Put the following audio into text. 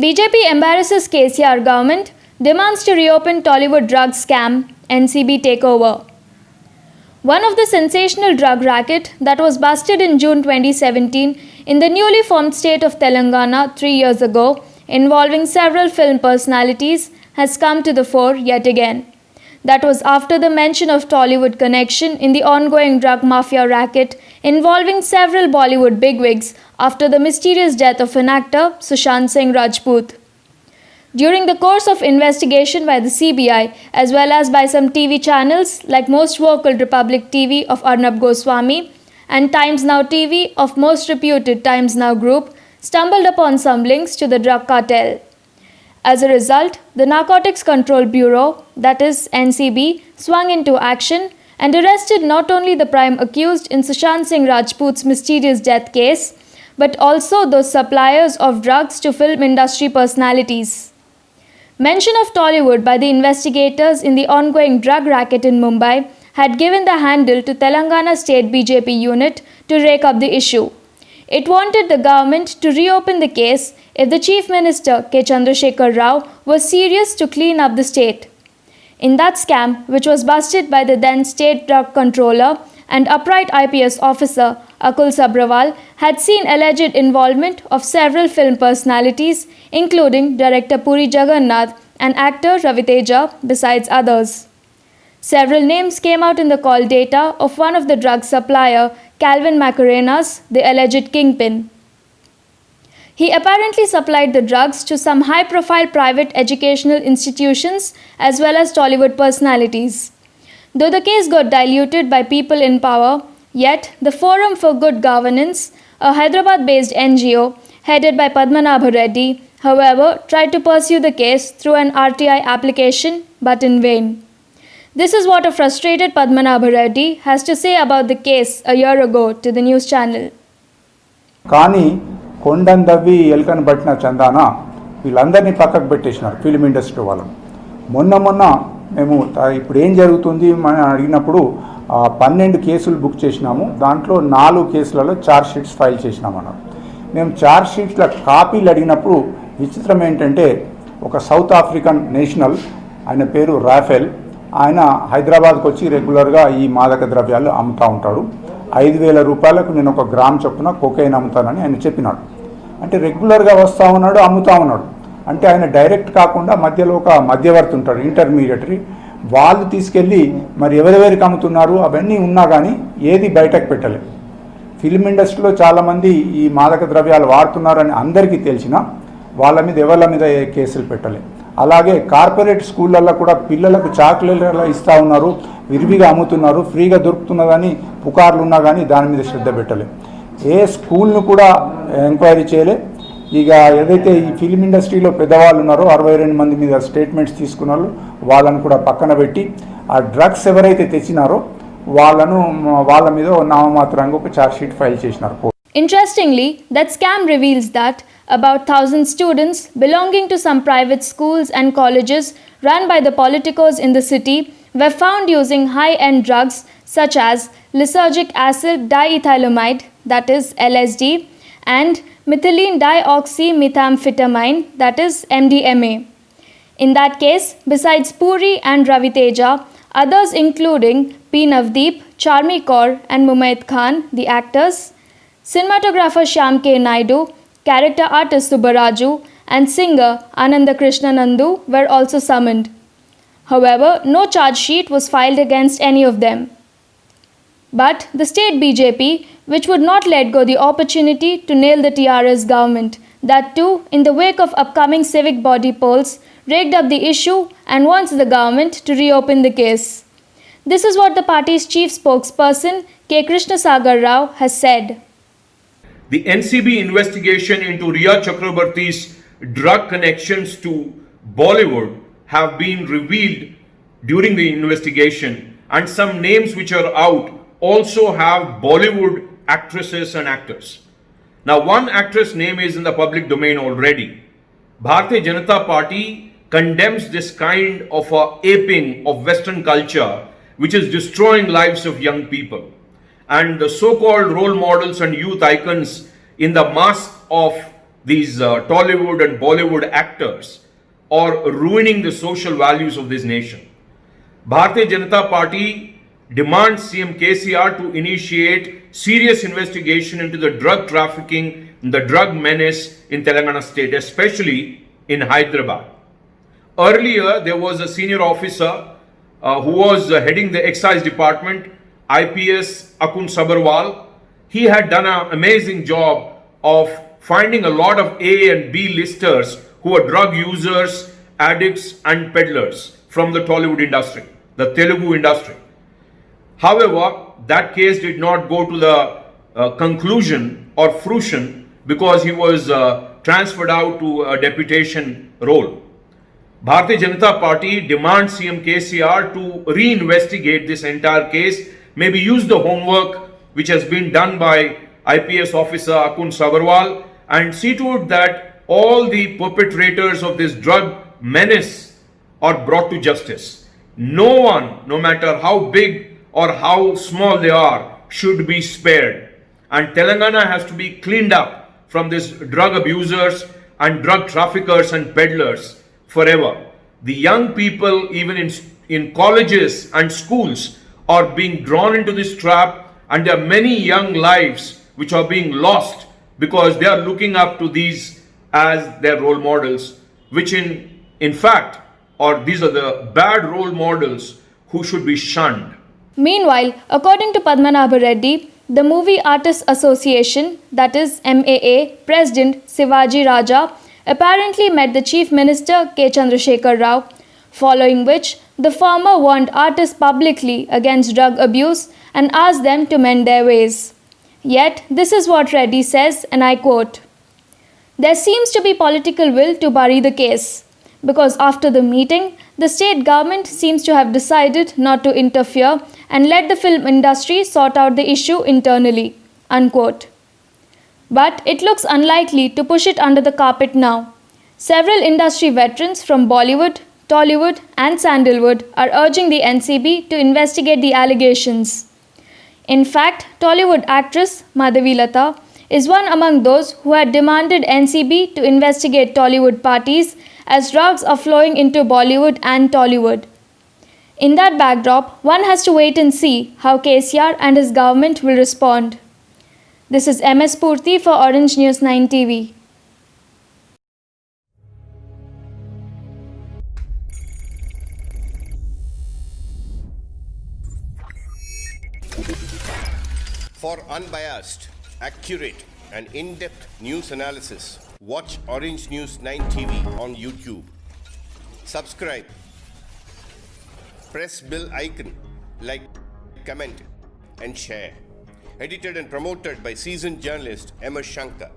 BJP embarrasses KCR government, demands to reopen Tollywood drug scam, NCB takeover. One of the sensational drug racket that was busted in June 2017 in the newly formed state of Telangana 3 years ago, involving several film personalities, has come to the fore yet again. That was after the mention of Tollywood connection in the ongoing drug mafia racket involving several Bollywood bigwigs after the mysterious death of an actor, Sushant Singh Rajput. During the course of investigation by the CBI as well as by some TV channels like Most Vocal Republic TV of Arnab Goswami and Times Now TV of most reputed Times Now group stumbled upon some links to the drug cartel. As a result, the Narcotics Control Bureau, that is NCB, swung into action and arrested not only the prime accused in Sushant Singh Rajput's mysterious death case, but also those suppliers of drugs to film industry personalities. Mention of Tollywood by the investigators in the ongoing drug racket in Mumbai had given the handle to Telangana State BJP unit to rake up the issue. It wanted the government to reopen the case if the Chief Minister K. Chandrasekhar Rao was serious to clean up the state. In that scam, which was busted by the then State Drug Controller and upright IPS officer Akul Sabrawal, had seen alleged involvement of several film personalities, including director Puri Jagannath and actor Ravi Teja, besides others. Several names came out in the call data of one of the drug supplier, Calvin Macarenas, the alleged kingpin. He apparently supplied the drugs to some high-profile private educational institutions as well as Tollywood personalities. Though the case got diluted by people in power, yet the Forum for Good Governance, a Hyderabad-based NGO headed by Padmanabha Reddy, however, tried to pursue the case through an RTI application, but in vain. This is what a frustrated Padmanabha Reddy has to say about the case a year ago to the news channel. కానీ కొండందవ్వి ఎల్కన్ పట్టిన చందాన వీళ్ళందరినీ పక్కకు పెట్టేసినారు film industry వాళ్ళు. మొన్న మేము ఇప్పుడు ఏం జరుగుతుంది అని అడిగినప్పుడు 12 కేసులు బుక్ చేసినాము, దాంట్లో 4 కేసులలో ఛార్జ్ షీట్స్ ఫైల్ చేసినామన్నారు. మేము ఛార్జ్ షీట్ల కాపీలు అడిగినప్పుడు విచిత్రం ఏంటంటే ఒక సౌత్ ఆఫ్రికన్ నేషనల్, ఆయన పేరు రాఫెల్, ఆయన హైదరాబాద్కి వచ్చి రెగ్యులర్గా ఈ మాదక ద్రవ్యాలు అమ్ముతూ ఉంటాడు. 5,000 రూపాయలకు నేను 1 గ్రామ్ చొప్పున కోకైన్ అమ్ముతానని ఆయన చెప్పినాడు. అంటే రెగ్యులర్గా వస్తూ ఉన్నాడు, అమ్ముతూ ఉన్నాడు. అంటే ఆయన డైరెక్ట్ కాకుండా మధ్యలో ఒక మధ్యవర్తి ఉంటాడు, ఇంటర్మీడియటరీ, వాళ్ళు తీసుకెళ్ళి మరి ఎవరెవరికి అమ్ముతున్నారు అవన్నీ ఉన్నా కానీ ఏది బయటకు పెట్టలేదు. ఫిల్మ్ ఇండస్ట్రీలో చాలామంది ఈ మాదక ద్రవ్యాలు వాడుతున్నారని అందరికీ తెలిసినా వాళ్ళ మీద ఎవరి మీద కేసులు పెట్టలేదు. అలాగే కార్పొరేట్ స్కూళ్ళల్లో కూడా పిల్లలకు చాక్లెట్లు ఇస్తూ ఉన్నారు, విరివిగా అమ్ముతున్నారు, ఫ్రీగా దొరుకుతున్నదని పుకార్లు ఉన్నా కానీ దాని మీద శ్రద్ధ పెట్టలేదు. ఏ స్కూల్ను కూడా ఎంక్వైరీ చేయలే. ఇక ఏదైతే ఈ ఫిల్మ్ ఇండస్ట్రీలో పెద్దవాళ్ళు ఉన్నారో 62 మంది మీద స్టేట్మెంట్స్ తీసుకున్నారు, వాళ్ళను కూడా పక్కన పెట్టి ఆ డ్రగ్స్ ఎవరైతే తెచ్చినారో వాళ్ళ మీద నామమాత్రంగా ఒక ఛార్జ్ షీట్ ఫైల్ చేసినారు. Interestingly, that scam reveals that about 1,000 students belonging to some private schools and colleges run by the politicos in the city were found using high-end drugs such as lysergic acid diethylamide, that is LSD, and methylene dioxymethamphetamine, that is MDMA. In that case, besides Puri and Ravi Teja, others including P. Navdeep, Charmi Kaur and Mumaid Khan, the actors, cinematographer Shyam K. Naidu, character artist Subbaraju, and singer Ananda Krishna Nandu were also summoned. However, no charge sheet was filed against any of them. But the state BJP, which would not let go the opportunity to nail the TRS government, that too in the wake of upcoming civic body polls, raked up the issue and wants the government to reopen the case. This is what the party's chief spokesperson K. Krishna Sagar Rao has said. The NCB investigation into Riya Chakrabarti's drug connections to Bollywood have been revealed during the investigation, and some names which are out also have Bollywood actresses and actors. Now, one actress name is in the public domain already. Bharatiya Janata Party condemns this kind of a aping of Western culture which is destroying lives of young people. And the so-called role models and youth icons in the mask of these Tollywood and Bollywood actors or ruining the social values of this nation. Bharatiya Janata Party demands CM KCR to initiate serious investigation into the drug trafficking and the drug menace in Telangana state, especially in Hyderabad. Earlier, there was a senior officer who was heading the excise department, IPS Akun Sabarwal. He had done an amazing job of finding a lot of A and B listers who were drug users, addicts and peddlers from the Tollywood industry, the Telugu industry. However, that case did not go to the conclusion or fruition because he was transferred out to a deputation role. Bharatiya Janata Party demands CM KCR to reinvestigate this entire case, maybe use the homework which has been done by IPS officer Akun Sabarwal and see to it that all the perpetrators of this drug menace are brought to justice. No one, no matter how big or how small they are, should be spared. And Telangana has to be cleaned up from these drug abusers and drug traffickers and peddlers forever. The young people, even in colleges and schools, are being drawn into this trap, and there are many young lives which are being lost because they are looking up to these as their role models, which in fact, or these are the bad role models who should be shunned. Meanwhile, according to Padmanabha Reddy, the Movie Artists Association, that is MAA, President Sivaji Raja, apparently met the Chief Minister K. Chandrasekhar Rao, following which the former warned artists publicly against drug abuse and asked them to mend their ways. Yet, this is what Reddy says, and I quote, "There seems to be political will to bury the case, because after the meeting, the state government seems to have decided not to interfere and let the film industry sort out the issue internally." Unquote. But it looks unlikely to push it under the carpet now. Several industry veterans from Bollywood, Tollywood and Sandalwood are urging the NCB to investigate the allegations. In fact, Tollywood actress Madhavi Lata is one among those who had demanded NCB to investigate Tollywood parties as drugs are flowing into Bollywood and Tollywood. In that backdrop, one has to wait and see how KCR and his government will respond. This is MS Purti for Orange News 9 TV. For unbiased, accurate, and in-depth news analysis, watch Orange News 9 TV on YouTube. Subscribe. Press bell icon, like, comment, and share. Edited and promoted by seasoned journalist M.S. Shankar.